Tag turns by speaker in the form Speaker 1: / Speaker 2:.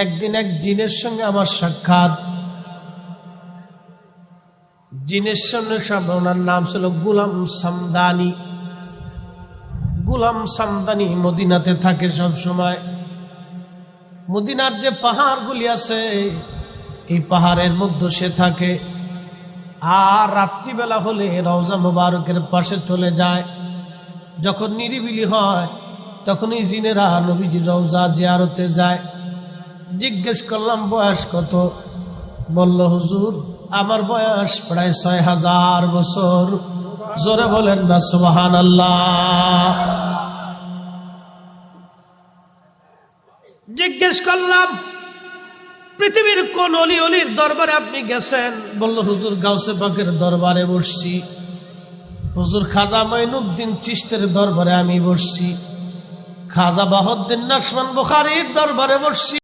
Speaker 1: একদিন এক জিনের সঙ্গে আমার সাক্ষাৎ। জিনের সঙ্গে ওনার নাম ছিল গোলাম সামদানি। গোলাম সামদানি মদিনাতে থাকে সব সময়। মদিনার যে পাহাড়গুলি আছে এই পাহাড়ের মধ্যে সে থাকে। আর রাত্রিবেলা হলে রওজা মুবারকের পাশে চলে যায়। যখন নিরিবিলি হয় তখন এই জিনেরা নবীজির রওজা জিয়ারতে যায়। জিজ্ঞেস করলাম বয়স কত? বলল হুজুর আমার বয়স প্রায় ৬০০০ বছর। জোরে বলেন না সুবহানাল্লাহ। জিজ্ঞেস করলাম পৃথিবীর কোন অলির দরবারে আপনি গেছেন? বলল হুজুর গাউসে পাকের দরবারে বসছি। হুজুর খাজা মাইনুদ্দিন চিশতের দরবারে আমি বসছি। খাজা বাহাউদ্দিন নকশবন্দ বুখারীর দরবারে বসছি।